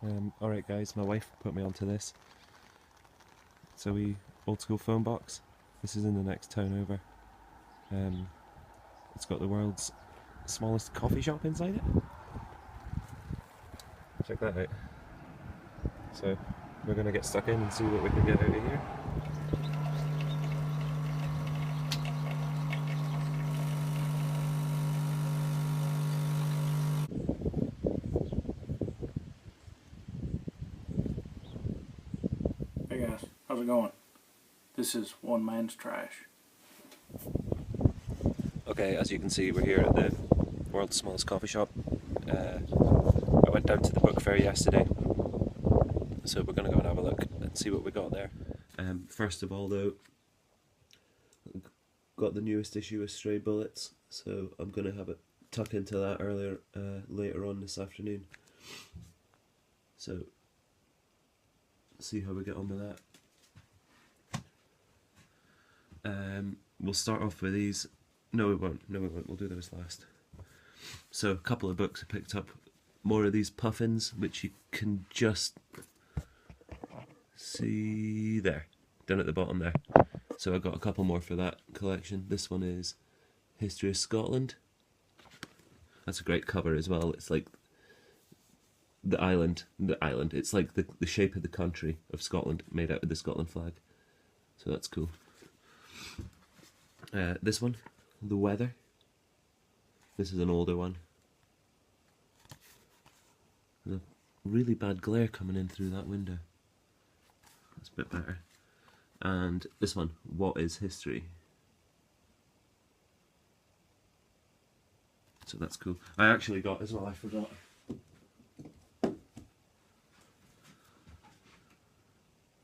Alright guys, my wife put me onto this. It's a wee old school phone box. This is in the next town over. It's got the world's smallest coffee shop inside it. Check that out. So we're gonna get stuck in and see what we can get out of here. Hey guys, how's it going? This is One Man's Trash. Okay, as you can see, we're here at the world's smallest coffee shop. I went down to the book fair yesterday, so we're gonna go and have a look and see what we got there. First of all though, got the newest issue of Stray Bullets, so I'm gonna have a tuck into that later on this afternoon. So see how we get on with that. We'll start off with these. No we won't, we'll do those last. So a couple of books I picked up, more of these puffins, which you can just see there, down at the bottom there. So I got a couple more for that collection. This one is History of Scotland. That's a great cover as well. It's like the island, it's like the shape of the country of Scotland made out of the Scotland flag. So that's cool. This one, The Weather. This is an older one. There's a really bad glare coming in through that window. That's a bit better. And this one, What is History? So that's cool. I actually got as well, I forgot.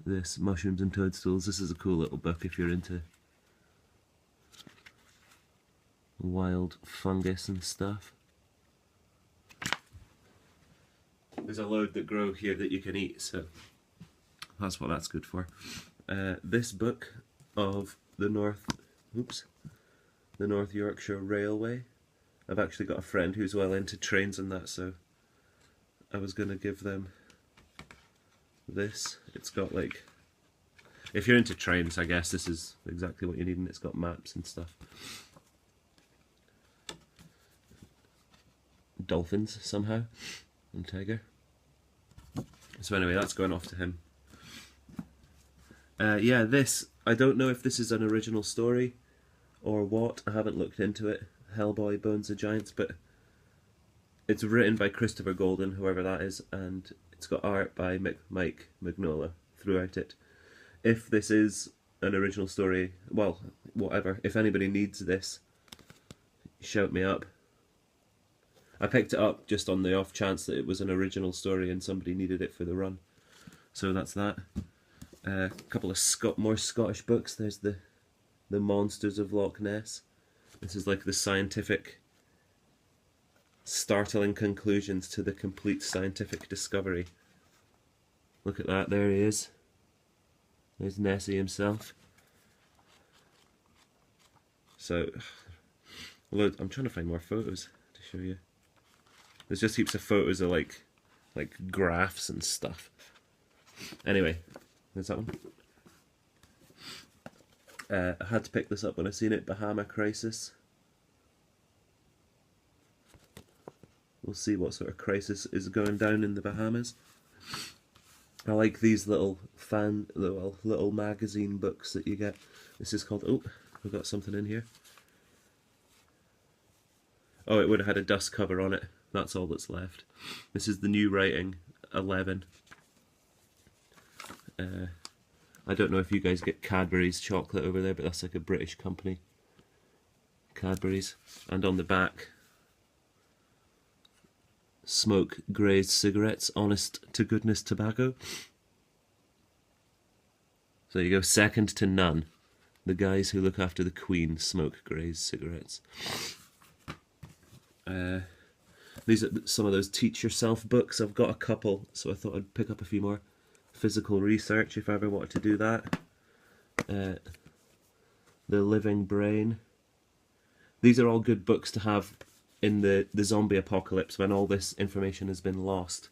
This, Mushrooms and Toadstools. This is a cool little book if you're into wild fungus and stuff. There's a load that grow here that you can eat, so that's what that's good for. This book of the North Yorkshire Railway. I've actually got a friend who's well into trains and that, so I was going to give them this. It's got like, if you're into trains, I guess this is exactly what you need, and it's got maps and stuff. Dolphins somehow, and tiger. So anyway, that's going off to him. Yeah, this, I don't know if this is an original story or what, I haven't looked into it. Hellboy, Bones of Giants, but it's written by Christopher Golden, whoever that is, and it's got art by Mike Mignola throughout it. If this is an original story, well, whatever, if anybody needs this, shout me up. I picked it up just on the off chance that it was an original story and somebody needed it for the run. So that's that. A couple of more Scottish books. There's the Monsters of Loch Ness. This is like the scientific, startling conclusions to the complete scientific discovery. Look at that, there he is. There's Nessie himself. So, I'm trying to find more photos to show you. There's just heaps of photos of like graphs and stuff. Anyway, there's that one. I had to pick this up when I seen it, Bahama Crisis. We'll see what sort of crisis is going down in the Bahamas. I like these little magazine books that you get. This is called, oh, we've got something in here. Oh, it would have had a dust cover on it. That's all that's left. This is the new writing, 11. I don't know if you guys get Cadbury's chocolate over there, but that's like a British company. Cadbury's. And on the back, Smoke Gray's Cigarettes, Honest to Goodness Tobacco. So you go second to none. The guys who look after the Queen smoke Gray's cigarettes. These are some of those teach yourself books. I've got a couple, so I thought I'd pick up a few more. Physical Research, if I ever wanted to do that. The Living Brain. These are all good books to have in the zombie apocalypse when all this information has been lost.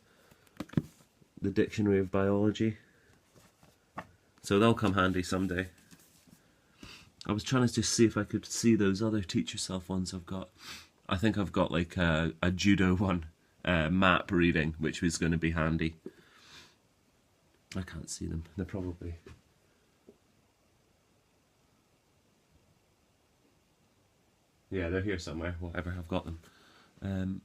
the Dictionary of Biology. So they'll come handy someday. I was trying to just see if I could see those other Teach Yourself ones I've got. I think I've got like a judo one, map reading, which was going to be handy. I can't see them. They're probably... Yeah, they're here somewhere, whatever, I've got them.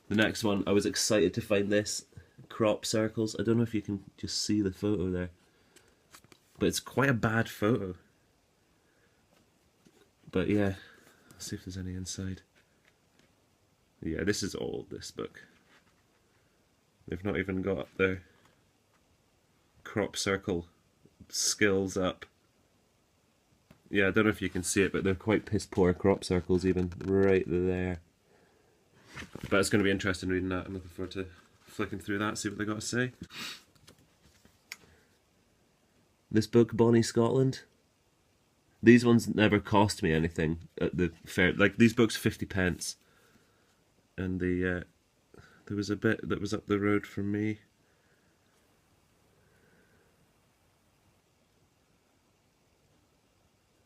The next one, I was excited to find this. Crop circles. I don't know if you can just see the photo there. But it's quite a bad photo. But yeah, let's see if there's any inside. Yeah, this is old, this book. They've not even got their crop circle skills up. Yeah, I don't know if you can see it, but they're quite piss poor crop circles even right there. But it's going to be interesting reading that. I'm looking forward to flicking through that, see what they got to say. This book, Bonnie Scotland. These ones never cost me anything at the fair. Like, these books 50p. And there was a bit that was up the road from me.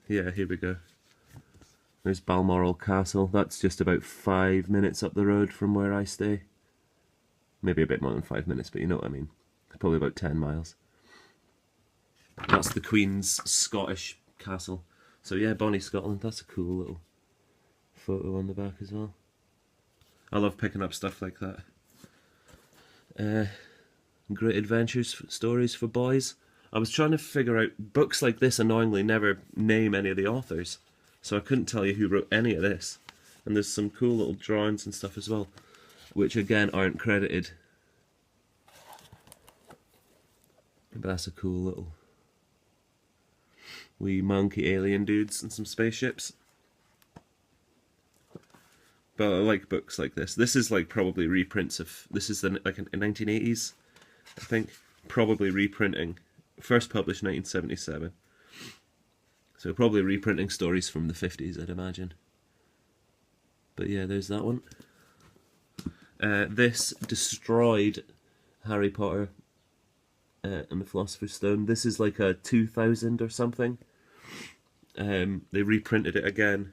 Yeah, here we go. There's Balmoral Castle. That's just about 5 minutes up the road from where I stay. Maybe a bit more than 5 minutes, but you know what I mean. Probably about 10 miles. That's the Queen's Scottish castle. So yeah, Bonnie Scotland. That's a cool little photo on the back as well. I love picking up stuff like that. Great adventures stories for boys. I was trying to figure out, books like this annoyingly never name any of the authors, so I couldn't tell you who wrote any of this. And there's some cool little drawings and stuff as well, which again aren't credited. But that's a cool little wee monkey alien dudes and some spaceships. But I like books like this. This is like probably reprints of, this is like in 1980s, I think. Probably reprinting. First published 1977. So probably reprinting stories from the 50s, I'd imagine. But yeah, there's that one. This destroyed Harry Potter and the Philosopher's Stone. This is like a 2000 or something. They reprinted it again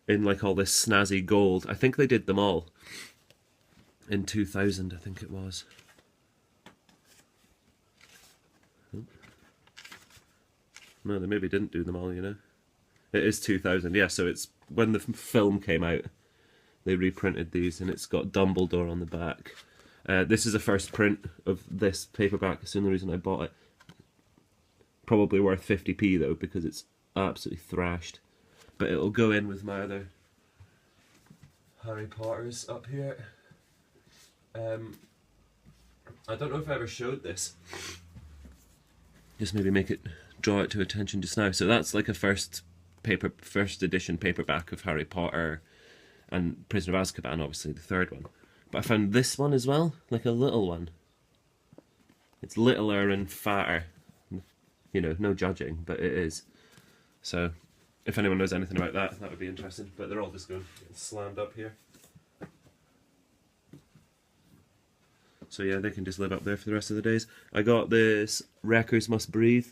in like all this snazzy gold. I think they did them all in 2000, I think it was. No, they maybe didn't do them all, you know. It is 2000, yeah, so it's when the film came out, they reprinted these, and it's got Dumbledore on the back. This is a first print of this paperback. It's the only reason I bought it. Probably worth 50p though, because it's absolutely thrashed. But it'll go in with my other Harry Potters up here. I don't know if I ever showed this. Just maybe draw it to attention just now. So that's like a first edition paperback of Harry Potter and Prisoner of Azkaban, obviously the third one. But I found this one as well, like a little one. It's littler and fatter. You know, no judging, but it is. So, if anyone knows anything about that, that would be interesting. But they're all just going slammed up here. So yeah, they can just live up there for the rest of the days. I got this Wreckers Must Breathe.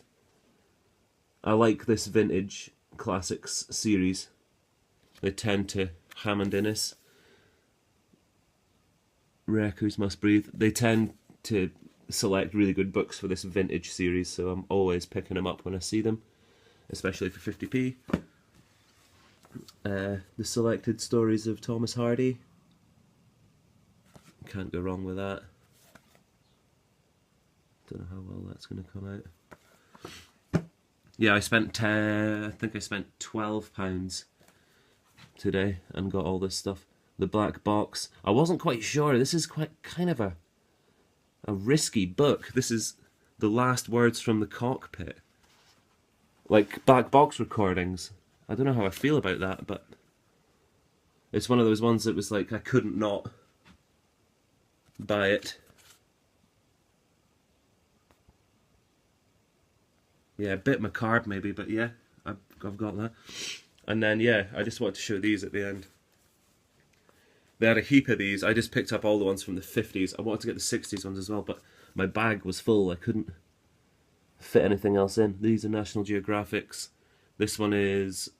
I like this vintage classics series. They tend to Hammond Innes. Wreckers Must Breathe. They tend to select really good books for this vintage series, so I'm always picking them up when I see them, especially for 50p. The selected stories of Thomas Hardy. Can't go wrong with that. Don't know how well that's going to come out. Yeah, I think I spent £12 today and got all this stuff. The Black Box. I wasn't quite sure. This is kind of a risky book. This is The Last Words from the Cockpit. Like Black Box recordings. I don't know how I feel about that, but it's one of those ones that was like I couldn't not buy it. Yeah, a bit macabre maybe, but yeah, I've got that. And then yeah, I just wanted to show these at the end. They had a heap of these. I just picked up all the ones from the 50s. I wanted to get the 60s ones as well, but my bag was full. I couldn't fit anything else in. These are National Geographics. This one is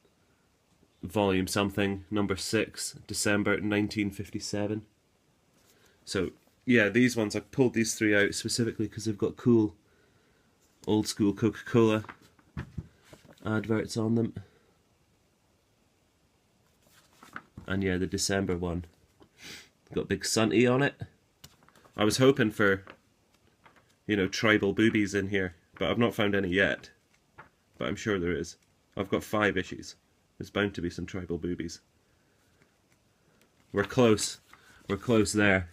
volume something, number 6, December 1957. So, yeah, these ones, I pulled these 3 out specifically because they've got cool old school Coca-Cola adverts on them. And yeah, the December one got big Sunty on it. I was hoping for, you know, tribal boobies in here, but I've not found any yet. But I'm sure there is. I've got 5 issues. There's bound to be some tribal boobies. We're close. We're close there.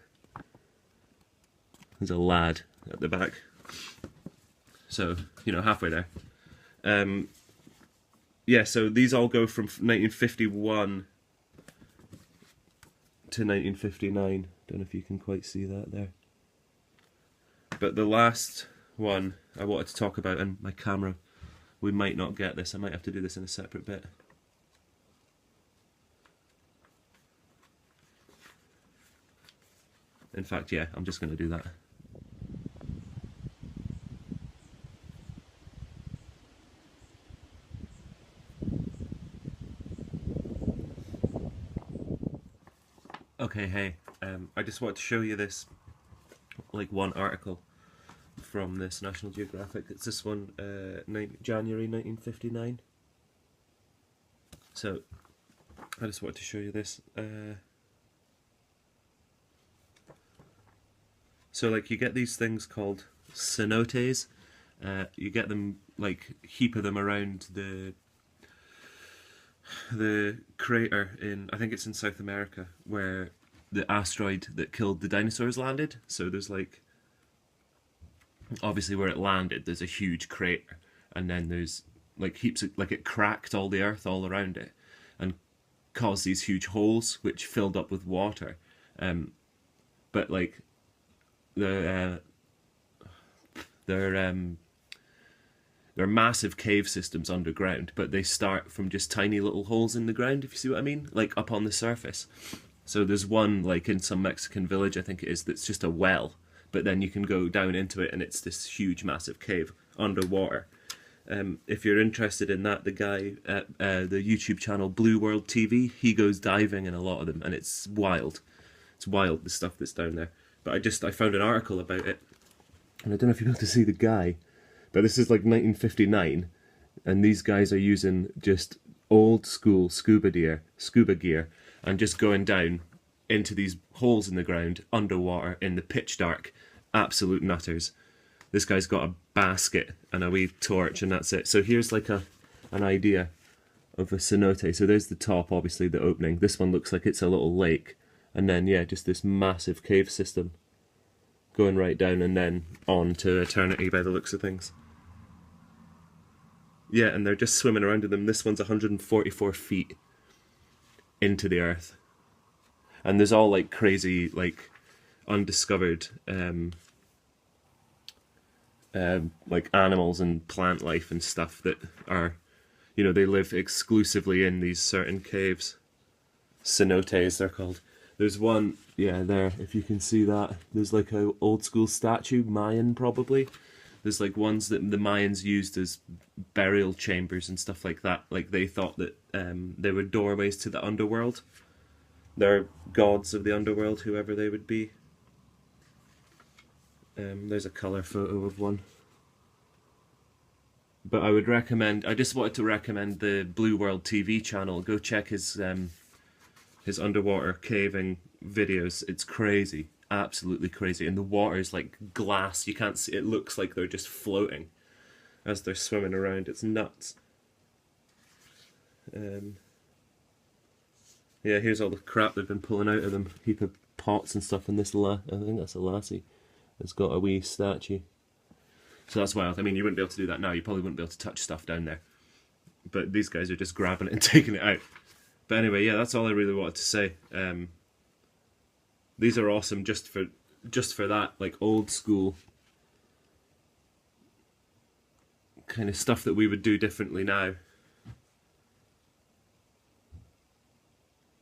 There's a lad at the back. So, you know, halfway there. Yeah, so these all go from 1951 to 1959. Don't know if you can quite see that there. But the last one I wanted to talk about, and my camera, we might not get this. I might have to do this in a separate bit. In fact, yeah, I'm just going to do that. Okay, hey, I just wanted to show you this, like, one article from this National Geographic. It's this one, January 1959. So, I just wanted to show you this. So, like, you get these things called cenotes. You get them, like, heap of them around the crater in, I think it's in South America, where the asteroid that killed the dinosaurs landed. So there's, like, obviously where it landed, there's a huge crater, and then there's, like, heaps of, like, it cracked all the earth all around it and caused these huge holes which filled up with water. But, like, they're massive cave systems underground, but they start from just tiny little holes in the ground, if you see what I mean, like up on the surface. So there's one, like, in some Mexican village, I think it is, that's just a well, but then you can go down into it and it's this huge massive cave underwater. If you're interested in that, the guy at the YouTube channel Blue World TV, he goes diving in a lot of them, and it's wild. It's wild, the stuff that's down there. But I found an article about it, and I don't know if you're able to see the guy, but this is like 1959, and these guys are using just old school scuba gear, and just going down into these holes in the ground, underwater, in the pitch dark. Absolute nutters. This guy's got a basket and a wee torch, and that's it. So here's like an idea of a cenote. So there's the top, obviously, the opening. This one looks like it's a little lake. And then, yeah, just this massive cave system going right down and then on to eternity by the looks of things. Yeah, and they're just swimming around in them. This one's 144 feet into the earth. And there's all, like, crazy, like, undiscovered, like, animals and plant life and stuff that are, you know, they live exclusively in these certain caves. Cenotes, they're called. There's one, yeah, there, if you can see that. There's like a old school statue, Mayan probably. There's like ones that the Mayans used as burial chambers and stuff like that. Like they thought that they were doorways to the underworld. They're gods of the underworld, whoever they would be. There's a colour photo of one. But I would recommend, I just wanted to recommend the Blue World TV channel. Go check his underwater caving videos. It's crazy, absolutely crazy, and the water is like glass. You can't see, it looks like they're just floating as they're swimming around. It's nuts. Yeah, here's all the crap they've been pulling out of them. Heap of pots and stuff, and this I think that's a lassie. It's got a wee statue. So that's wild. I mean, you wouldn't be able to do that now. You probably wouldn't be able to touch stuff down there. But these guys are just grabbing it and taking it out. But anyway, yeah, that's all I really wanted to say. These are awesome just for that, like, old school kind of stuff that we would do differently now.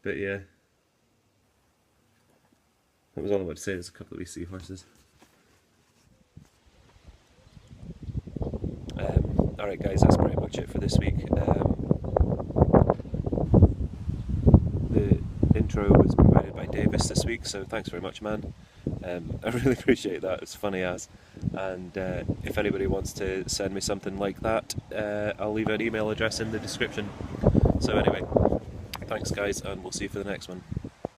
But yeah. That was all I wanted to say. There's a couple of wee seahorses. Alright guys, that's pretty much it for this week. The intro was provided by Davis this week, so thanks very much, man. I really appreciate that, it's funny as. And if anybody wants to send me something like that, I'll leave an email address in the description. So anyway, thanks guys, and we'll see you for the next one.